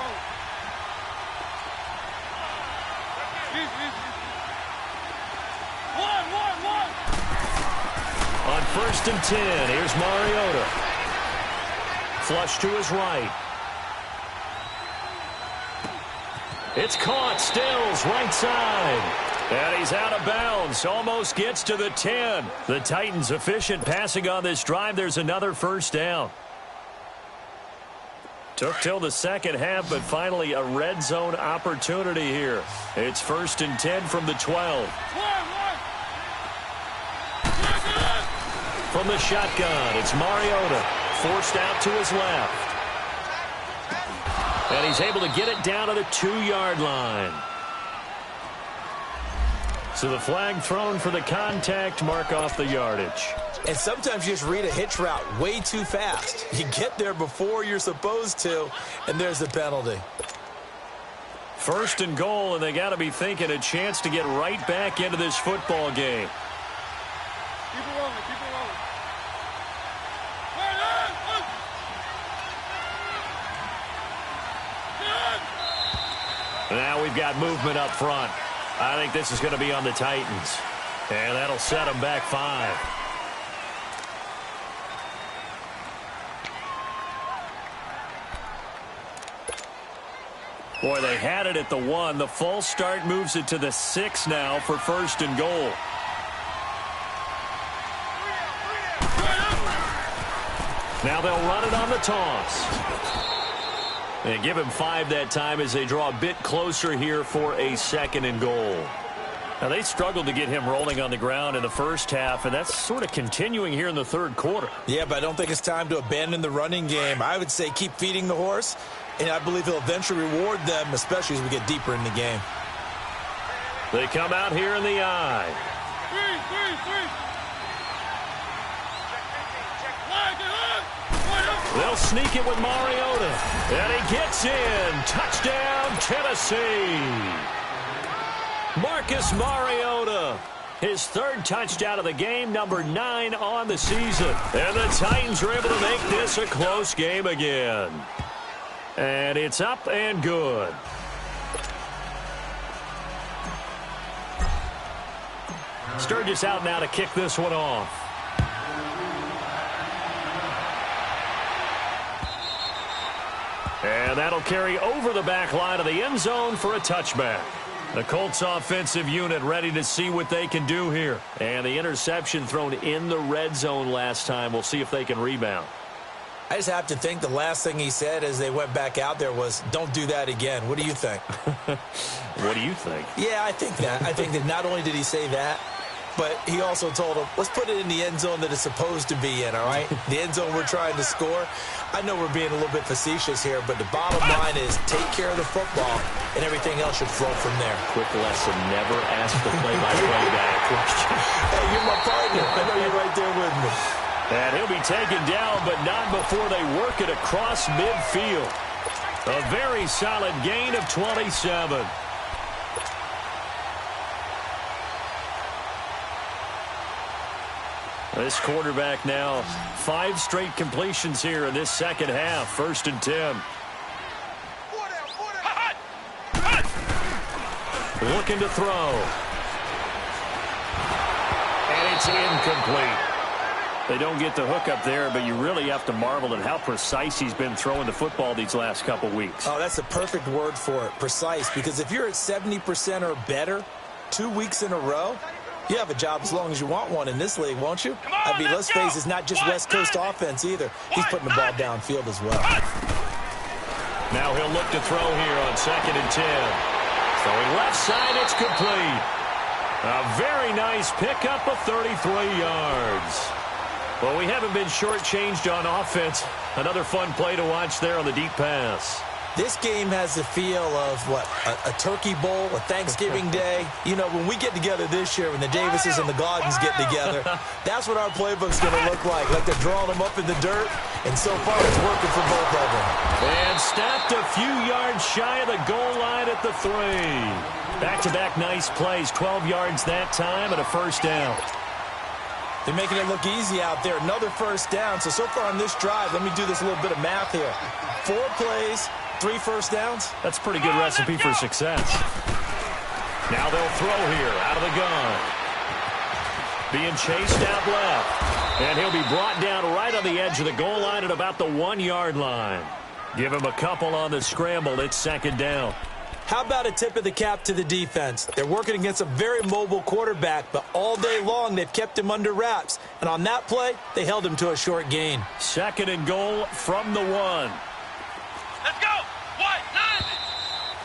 On 1st and 10, here's Mariota. Flush to his right. It's caught. Stills right side. And he's out of bounds. Almost gets to the 10. The Titans efficient passing on this drive. There's another first down. Took till the second half, but finally a red zone opportunity here. It's 1st and 10 from the 12. From the shotgun, it's Mariota. Forced out to his left. And he's able to get it down to the 2-yard line. So the flag thrown for the contact, mark off the yardage. And sometimes you just read a hitch route way too fast. You get there before you're supposed to, and there's the penalty. 1st and goal, and they got to be thinking a chance to get right back into this football game. Keep it rolling, keep it rolling. Now we've got movement up front. I think this is going to be on the Titans. And that'll set them back 5. Boy, they had it at the 1. The false start moves it to the 6 now for 1st and goal. Now they'll run it on the toss. They give him 5 that time as they draw a bit closer here for a 2nd and goal. Now, they struggled to get him rolling on the ground in the first half, and that's sort of continuing here in the 3rd quarter. Yeah, but I don't think it's time to abandon the running game. I would say keep feeding the horse, and I believe he'll eventually reward them, especially as we get deeper in the game. They come out here in the eye. 3. They'll sneak it with Mariota. And he gets in. Touchdown, Tennessee. Marcus Mariota. His 3rd touchdown of the game, number 9 on the season. And the Titans are able to make this a close game again. And it's up and good. Sturgis out now to kick this one off. And that'll carry over the back line of the end zone for a touchback. The Colts offensive unit ready to see what they can do here. And the interception thrown in the red zone last time. We'll see if they can rebound. I just have to think the last thing he said as they went back out there was, don't do that again. What do you think? What do you think? Yeah, I think that. I think that not only did he say that, but he also told him, let's put it in the end zone that it's supposed to be in, all right? The end zone we're trying to score. I know we're being a little bit facetious here, but the bottom line is take care of the football, and everything else should flow from there. Quick lesson, never ask the play-by-play guy a question. Hey, you're my partner. I know you're right there with me. And he'll be taken down, but not before they work it across midfield. A very solid gain of 27. This quarterback now 5 straight completions here in this second half. 1st and 10. Looking to throw. And it's incomplete. They don't get the hook up there, but you really have to marvel at how precise he's been throwing the football these last couple weeks. Oh, that's a perfect word for it, precise, because if you're at 70% or better 2 weeks in a row, you have a job as long as you want one in this league, won't you? I mean, let's face it, it's not just West Coast offense either. He's putting the ball downfield as well. Now he'll look to throw here on 2nd and 10. Throwing left side, it's complete. A very nice pickup of 33 yards. Well, we haven't been shortchanged on offense. Another fun play to watch there on the deep pass. This game has the feel of, what, a turkey bowl, a Thanksgiving day. You know, when we get together this year, when the Davises and the Gaudens get together, that's what our playbook's going to look like they're drawing them up in the dirt, and so far it's working for both of them. And stopped a few yards shy of the goal line at the 3. Back-to-back nice plays, 12 yards that time and a 1st down. They're making it look easy out there. Another 1st down. So far on this drive, let me do this little bit of math here. 4 plays, 3 1st downs. That's a pretty good recipe for success. Now they'll throw here out of the gun. Being chased out left. And he'll be brought down right on the edge of the goal line at about the 1-yard line. Give him a couple on the scramble. It's 2nd down. How about a tip of the cap to the defense? They're working against a very mobile quarterback, but all day long they've kept him under wraps. And on that play, they held him to a short gain. 2nd and goal from the 1. Let's go! What? 90!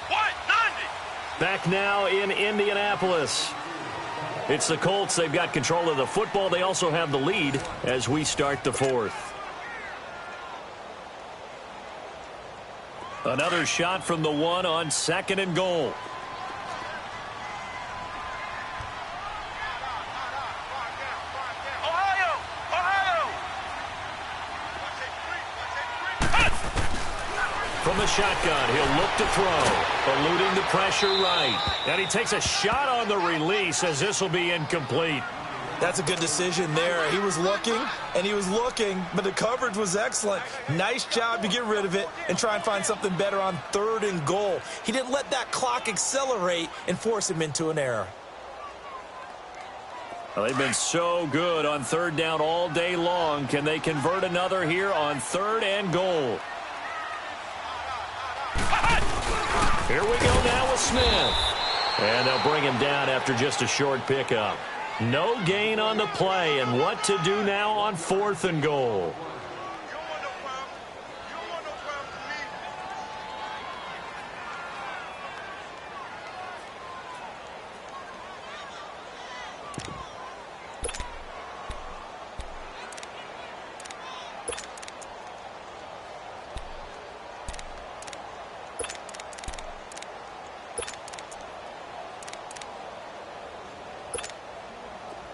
What? 90! Back now in Indianapolis. It's the Colts. They've got control of the football. They also have the lead as we start the 4th. Another shot from the 1 on 2nd and goal. From the shotgun, he'll look to throw, eluding the pressure right. And he takes a shot on the release as this will be incomplete. That's a good decision there. He was looking, and he was looking, but the coverage was excellent. Nice job to get rid of it and try and find something better on 3rd and goal. He didn't let that clock accelerate and force him into an error. Well, they've been so good on 3rd down all day long. Can they convert another here on 3rd and goal? Here we go now with Smith. And they'll bring him down after just a short pickup. No gain on the play, and what to do now on 4th and goal.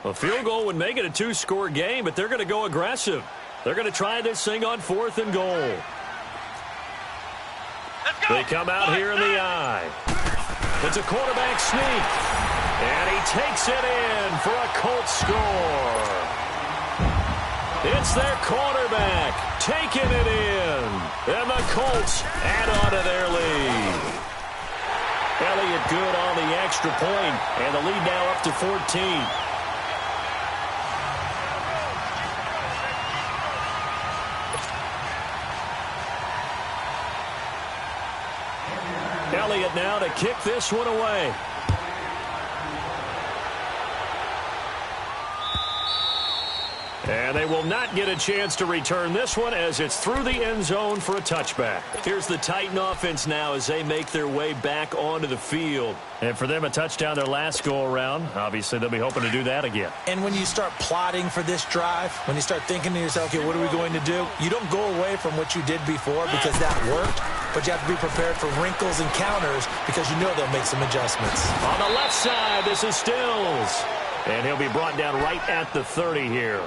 A field goal would make it a 2-score game, but they're going to go aggressive. They're going to try this thing on 4th and goal. They come out here in the eye. It's a quarterback sneak. And he takes it in for a Colts score. It's their quarterback taking it in. And the Colts add on to their lead. Elliott good on the extra point, and the lead now up to 14. Elliott now to kick this one away. And they will not get a chance to return this one as it's through the end zone for a touchback. Here's the Titan offense now as they make their way back onto the field. And for them, a touchdown their last go-around. Obviously, they'll be hoping to do that again. And when you start plotting for this drive, when you start thinking to yourself, okay, what are we going to do? You don't go away from what you did before because that worked, but you have to be prepared for wrinkles and counters because you know they'll make some adjustments. On the left side, this is Stills. And he'll be brought down right at the 30 here.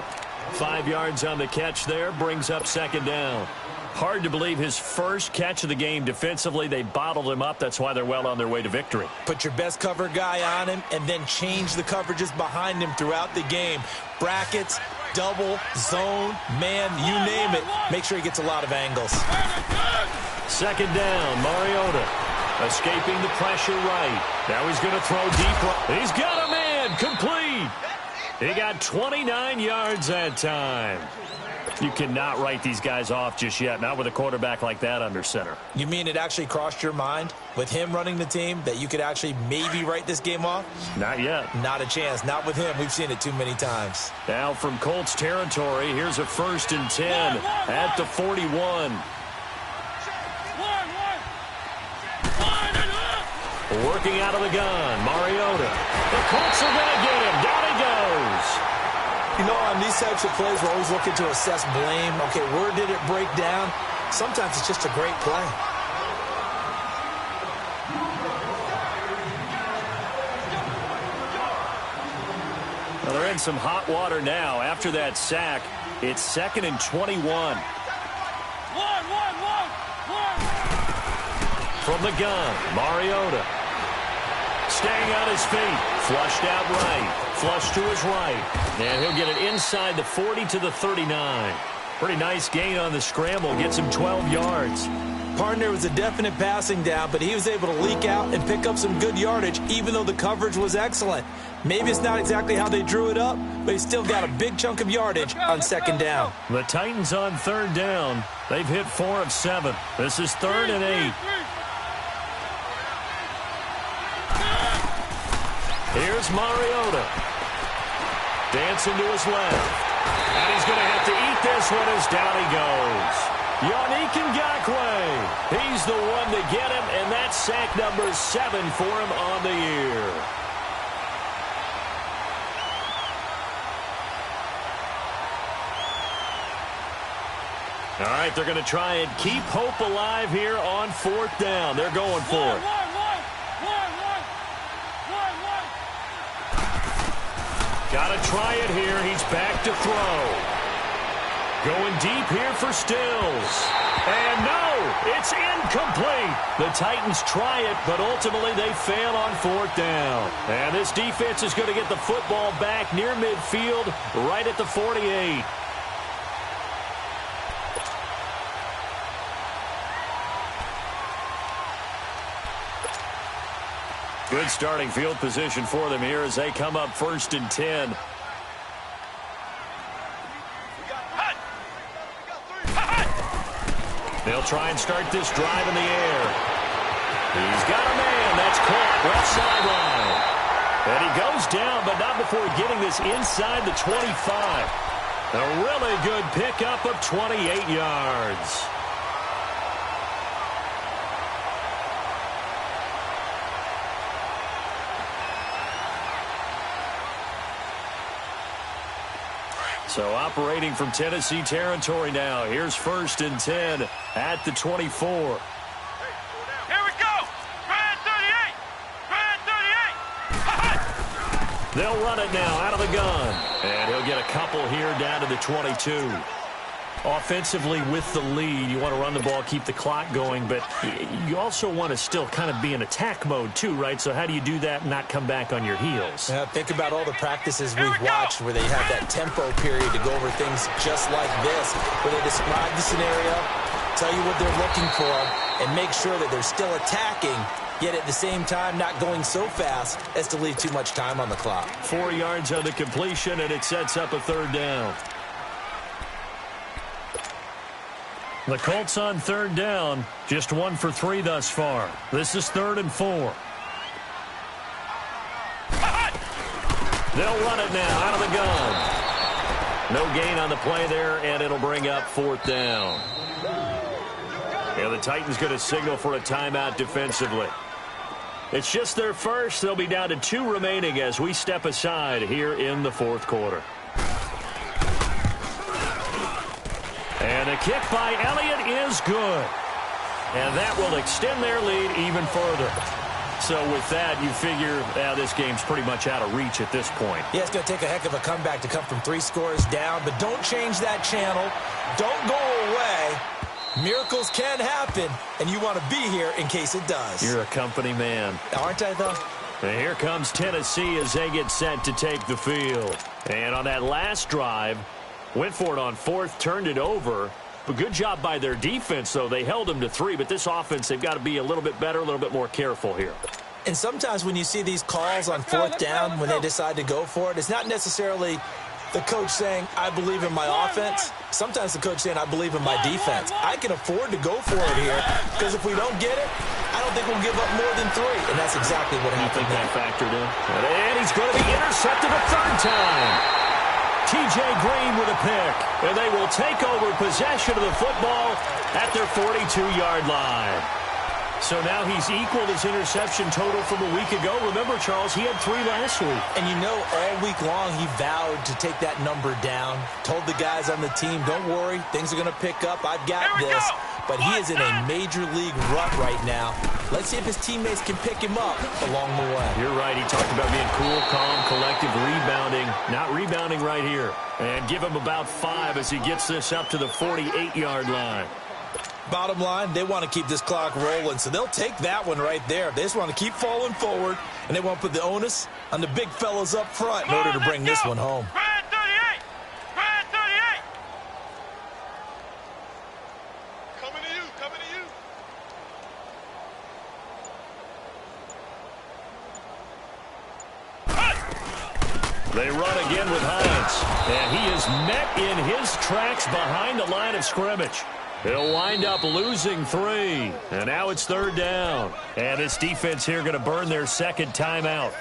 5 yards on the catch there, brings up 2nd down. Hard to believe his first catch of the game defensively. They bottled him up. That's why they're well on their way to victory. Put your best cover guy on him and then change the coverages behind him throughout the game. Brackets, double, zone, man, you name it. Make sure he gets a lot of angles. Second down, Mariota. Escaping the pressure right. Now he's going to throw deep right. He's got a man. Complete. He got 29 yards that time. You cannot write these guys off just yet, not with a quarterback like that under center. You mean it actually crossed your mind with him running the team that you could actually maybe write this game off? Not yet. Not a chance. Not with him. We've seen it too many times. Now from Colts territory, here's a 1st and 10 at the 41. Working out of the gun, Mariota. The Colts are going to get him. Down he goes. You know, on these types of plays, we're always looking to assess blame. Okay, where did it break down? Sometimes it's just a great play. Well, they're in some hot water now. After that sack, it's 2nd and 21. From the gun, Mariota. Staying on his feet. Flushed out right. Flush to his right. And he'll get it inside the 40 to the 39. Pretty nice gain on the scramble. Gets him 12 yards. Partner was a definite passing down, but he was able to leak out and pick up some good yardage, even though the coverage was excellent. Maybe it's not exactly how they drew it up, but he still got a big chunk of yardage on 2nd down. The Titans on 3rd down. They've hit 4 of 7. This is 3rd and 8. Here's Mariota. Dancing to his left. And he's going to have to eat this one as down he goes. Yannick Ngakoue. He's the one to get him, and that's sack number 7 for him on the year. All right, they're going to try and keep hope alive here on 4th down. They're going for it. Got to try it here. He's back to throw. Going deep here for Stills. And no, it's incomplete. The Titans try it, but ultimately they fail on 4th down. And this defense is going to get the football back near midfield, right at the 48. Good starting field position for them here as they come up 1st and 10. They'll try and start this drive in the air. He's got a man. That's caught left sideline. And he goes down, but not before getting this inside the 25. A really good pickup of 28 yards. So operating from Tennessee territory now. Here's 1st and 10 at the 24. Here we go. Brand 38. Brand 38. They'll run it now out of the gun. And he'll get a couple here down to the 22. Offensively with the lead, you want to run the ball, keep the clock going, but you also want to still kind of be in attack mode too, right? So how do you do that and not come back on your heels? Think about all the practices we've watched where they have that tempo period to go over things just like this, where they describe the scenario, tell you what they're looking for, and make sure that they're still attacking, yet at the same time not going so fast as to leave too much time on the clock. 4 yards on the completion, and it sets up a 3rd down. The Colts on 3rd down, just 1 for 3 thus far. This is 3rd and 4. They'll run it now out of the gun. No gain on the play there, and it'll bring up 4th down. And the Titans going to signal for a timeout defensively. It's just their first. They'll be down to 2 remaining as we step aside here in the 4th quarter. And a kick by Elliott is good. And that will extend their lead even further. So with that, you figure this game's pretty much out of reach at this point. Yeah, it's going to take a heck of a comeback to come from 3 scores down. But don't change that channel. Don't go away. Miracles can happen, and you want to be here in case it does. You're a company man. Aren't I, though? And here comes Tennessee as they get set to take the field. And on that last drive, Went for it on fourth, turned it over. But good job by their defense, though. They held them to 3, but this offense, they've got to be a little bit better, a little bit more careful here. And sometimes when you see these calls on fourth down, when they decide to go for it, it's not necessarily the coach saying, I believe in my offense. Sometimes the coach saying, I believe in my defense. I can afford to go for it here because if we don't get it, I don't think we'll give up more than 3. And that's exactly what happened. You think that factored in? And he's going to be intercepted a third time. T.J. Green with a pick. And they will take over possession of the football at their 42-yard line. So now he's equaled his interception total from a week ago. Remember, Charles, he had 3 last week. And you know, all week long he vowed to take that number down. Told the guys on the team, don't worry, things are going to pick up. I've got this. But he is in a major league rut right now. Let's see if his teammates can pick him up along the way. You're right. He talked about being cool, calm, collective, rebounding. Not rebounding right here. And give him about 5 as he gets this up to the 48-yard line. Bottom line, they want to keep this clock rolling, so they'll take that one right there. They just want to keep falling forward, and they want to put the onus on the big fellas up front in order to bring this one home. Ryan 38! Ryan 38! Coming to you, coming to you. They run again with Hines, and he is met in his tracks behind the line of scrimmage. He'll wind up losing 3, and now it's third down. And this defense here going to burn their second timeout.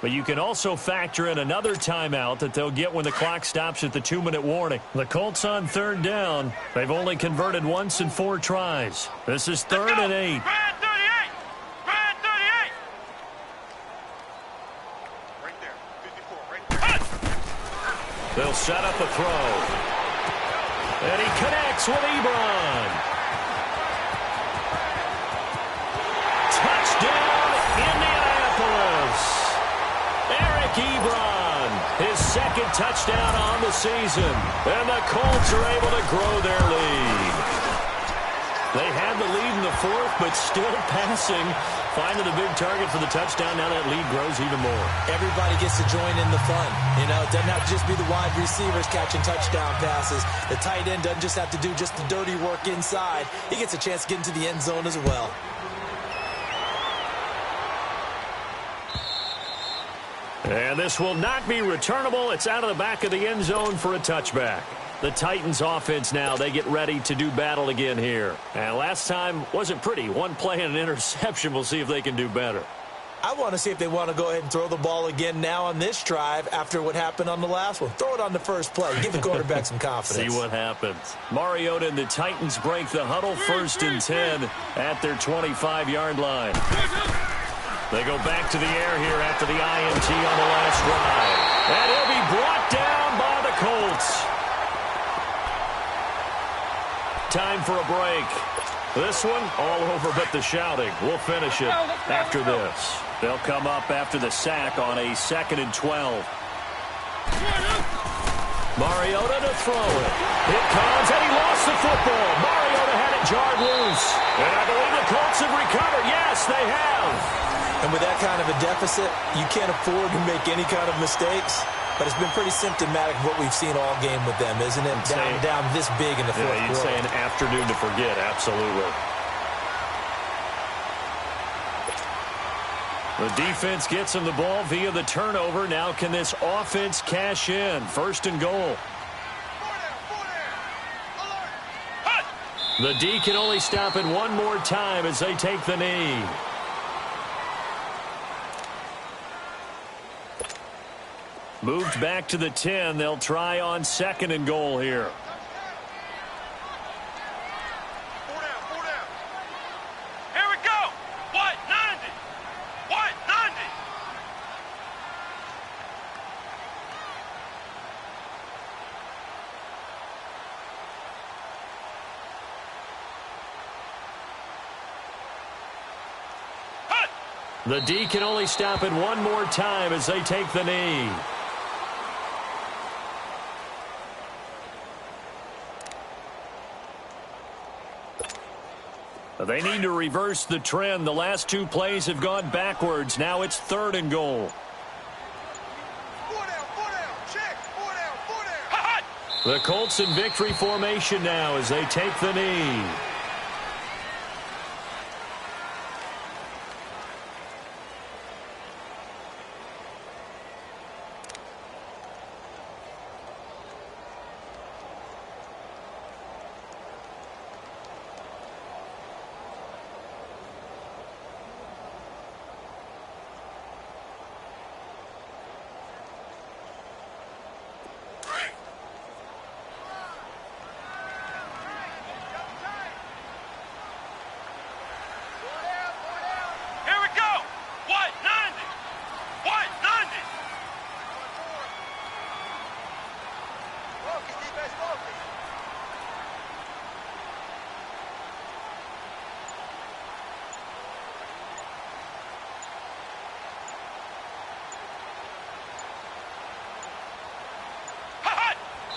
But you can also factor in another timeout that they'll get when the clock stops at the 2-minute warning. The Colts on third down. They've only converted once in 4 tries. This is 3rd and 8. Ryan 38! Ryan 38! Right there, 54, right there. They'll set up a throw. And he connects with Ebron. Touchdown, Indianapolis. Eric Ebron, his second touchdown on the season. And the Colts are able to grow their lead. They had the lead in the 4th, but still passing. Finding the big target for the touchdown. Now that lead grows even more. Everybody gets to join in the fun. You know, it doesn't have to just be the wide receivers catching touchdown passes. The tight end doesn't just have to do just the dirty work inside. He gets a chance to get into the end zone as well. And this will not be returnable. It's out of the back of the end zone for a touchback. The Titans offense now, they get ready to do battle again here. And last time wasn't pretty. 1 play and an interception. We'll see if they can do better. I want to see if they want to go ahead and throw the ball again now on this drive after what happened on the last one. Throw it on the first play. Give the quarterback some confidence. See what happens. Mariota and the Titans break the huddle 1st and 10 at their 25-yard line. They go back to the air here after the INT on the last drive. And he'll be brought down by the Colts. Time for a break. This one, all over but the shouting. We'll finish it after this. They'll come up after the sack on a 2nd and 12. Mariota to throw it. It comes, and he lost the football. Mariota had it jarred loose. And I believe the Colts have recovered. Yes, they have. And with that kind of a deficit, you can't afford to make any kind of mistakes. But it's been pretty symptomatic of what we've seen all game with them, isn't it? Down this big in the fourth quarter. You'd say an afternoon to forget, absolutely. The defense gets him the ball via the turnover. Now can this offense cash in? 1st and goal. The D can only stop it one more time as they take the knee. Moved back to the 10. They'll try on 2nd and goal here. 4 down, 4 down. Here we go. What? 90. What? 90. Hut. The D can only stop it one more time as they take the knee. They need to reverse the trend. The last 2 plays have gone backwards. Now it's 3rd and goal. 4 down, 4 down. Check. 4 down, 4 down. Hut. The Colts in victory formation now as they take the knee.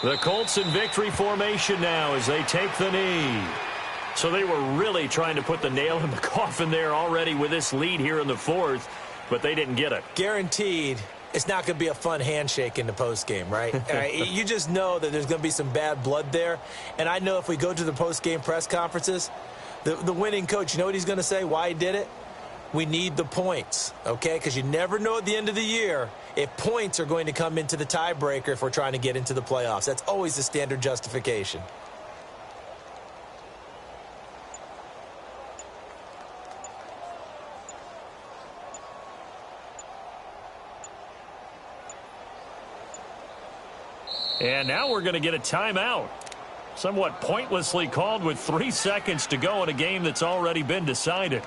The Colts in victory formation now as they take the knee. So they were really trying to put the nail in the coffin there already with this lead here in the fourth, but they didn't get it. Guaranteed it's not going to be a fun handshake in the postgame, right? You just know that there's going to be some bad blood there. And I know if we go to the postgame press conferences, the winning coach, you know what he's going to say, why he did it? We need the points, okay? Because you never know at the end of the year if points are going to come into the tiebreaker if we're trying to get into the playoffs. That's always the standard justification. And now we're going to get a timeout. Somewhat pointlessly called with 3 seconds to go in a game that's already been decided.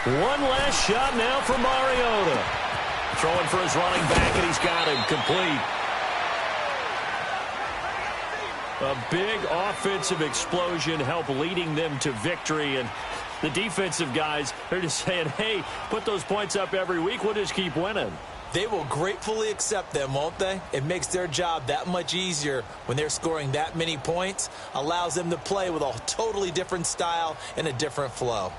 One last shot now for Mariota. Throwing for his running back, and he's got him complete. A big offensive explosion helped leading them to victory, and the defensive guys, they're just saying, hey, put those points up every week, we'll just keep winning. They will gratefully accept them, won't they? It makes their job that much easier when they're scoring that many points, allows them to play with a totally different style and a different flow.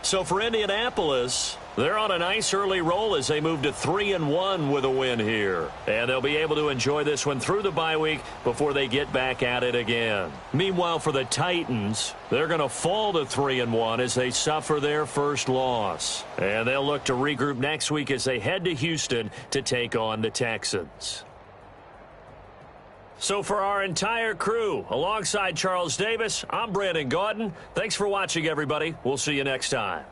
So for Indianapolis, they're on a nice early roll as they move to 3-1 with a win here. And they'll be able to enjoy this one through the bye week before they get back at it again. Meanwhile, for the Titans, they're going to fall to 3-1 as they suffer their first loss. And they'll look to regroup next week as they head to Houston to take on the Texans. So for our entire crew, alongside Charles Davis, I'm Brandon Gaudin. Thanks for watching, everybody. We'll see you next time.